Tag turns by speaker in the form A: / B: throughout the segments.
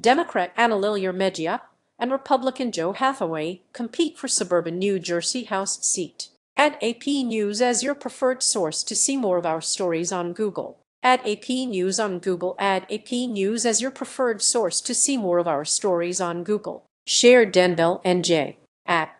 A: Democrat Analilia Mejia and Republican Joe Hathaway compete for suburban New Jersey House seat. Add AP News as your preferred source to see more of our stories on Google. Add AP News on Google. Add AP News as your preferred source to see more of our stories on Google. Share DENVILLE NJ. At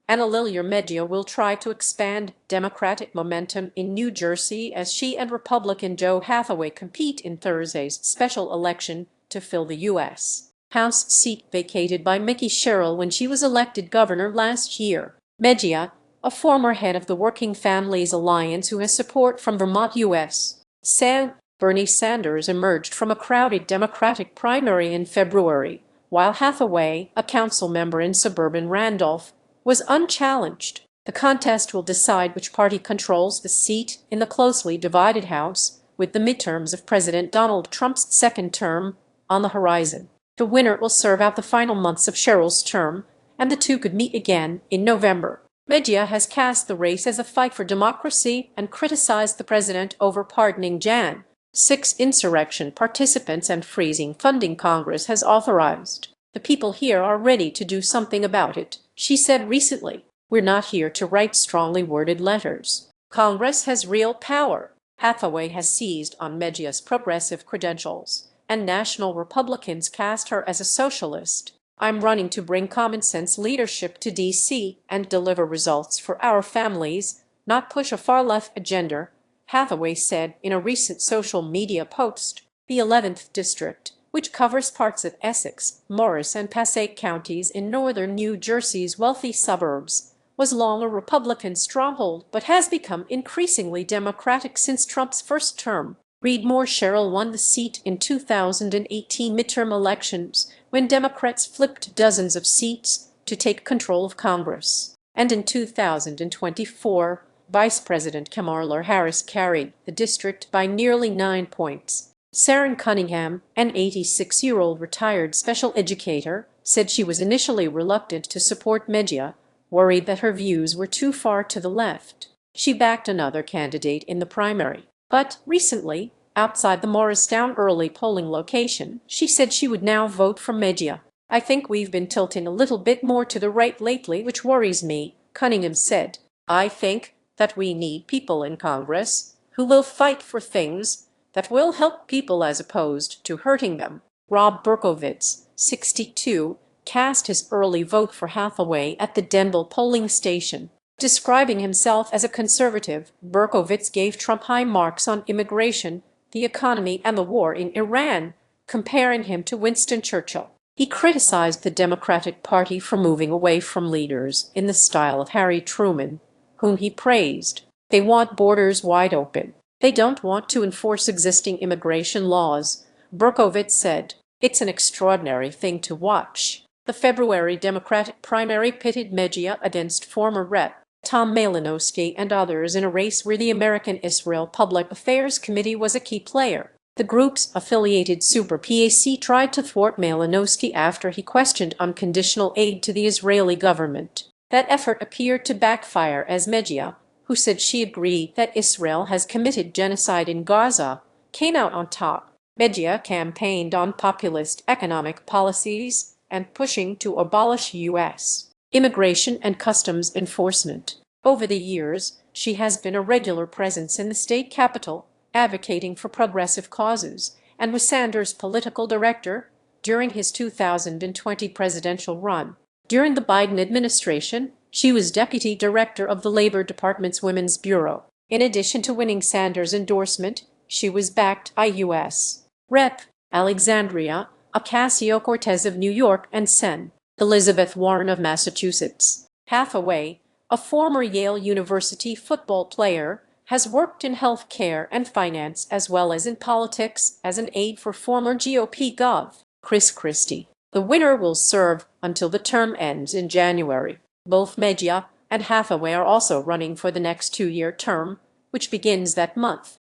A: Analilia Mejia will try to expand Democratic momentum in New Jersey as she and Republican Joe Hathaway compete in Thursday's special election to fill the U.S. House seat vacated by Mikie Sherrill when she was elected governor last year. Mejia, a former head of the Working Families Alliance who has support from Vermont U.S., said Bernie Sanders emerged from a crowded Democratic primary in February, while Hathaway, a council member in suburban Randolph, was unchallenged. The contest will decide which party controls the seat in the closely divided House, with the midterms of President Donald Trump's second term on the horizon. The winner will serve out the final months of Sherrill's term, and the two could meet again in November. Mejia has cast the race as a fight for democracy and criticized the president over pardoning Jan. 6 insurrection participants and freezing funding Congress has authorized. The people here are ready to do something about it, she said recently. We're not here to write strongly worded letters. Congress has real power. Hathaway has seized on Mejia's progressive credentials, and national Republicans cast her as a socialist. I'm running to bring common-sense leadership to D.C. and deliver results for our families, not push a far-left agenda, Hathaway said in a recent social media post. The 11th District, which covers parts of Essex, Morris, and Passaic counties in northern New Jersey's wealthy suburbs, was long a Republican stronghold but has become increasingly Democratic since Trump's first term. Read more. Sherrill won the seat in 2018 midterm elections when Democrats flipped dozens of seats to take control of Congress. And in 2024, Vice President Kamala Harris carried the district by nearly 9 points. Sarah Cunningham, an 86-year-old retired special educator, said she was initially reluctant to support Mejia, worried that her views were too far to the left. She backed another candidate in the primary. But recently, outside the Morristown early polling location, she said she would now vote for Mejia. I think we've been tilting a little bit more to the right lately, which worries me, Cunningham said. I think that we need people in Congress who will fight for things that will help people as opposed to hurting them. Rob Berkovitz, 62, cast his early vote for Hathaway at the DENVILLE polling station. Describing himself as a conservative, Berkovitz gave Trump high marks on immigration, the economy, and the war in Iran, comparing him to Winston Churchill. He criticized the Democratic Party for moving away from leaders in the style of Harry Truman, whom he praised. They want borders wide open. They don't want to enforce existing immigration laws, Berkovitz said. It's an extraordinary thing to watch. The February Democratic primary pitted Mejia against former Rep. Tom Malinowski and others in a race where the American-Israel Public Affairs Committee was a key player. The group's affiliated Super PAC tried to thwart Malinowski after he questioned unconditional aid to the Israeli government. That effort appeared to backfire as Mejia, who said she agreed that Israel has committed genocide in Gaza, came out on top. Mejia campaigned on populist economic policies and pushing to abolish U.S. immigration and customs enforcement. Over the years, she has been a regular presence in the state capitol, advocating for progressive causes, and was Sanders' political director during his 2020 presidential run. During the Biden administration, she was deputy director of the Labor Department's Women's Bureau. In addition to winning Sanders' endorsement, she was backed by U.S. Rep. Alexandria Ocasio-Cortez of New York and Sen. Elizabeth Warren of Massachusetts. Hathaway, a former Yale University football player, has worked in health care and finance as well as in politics as an aide for former GOP Gov. Chris Christie. The winner will serve until the term ends in January. Both Mejia and Hathaway are also running for the next 2-year term, which begins that month.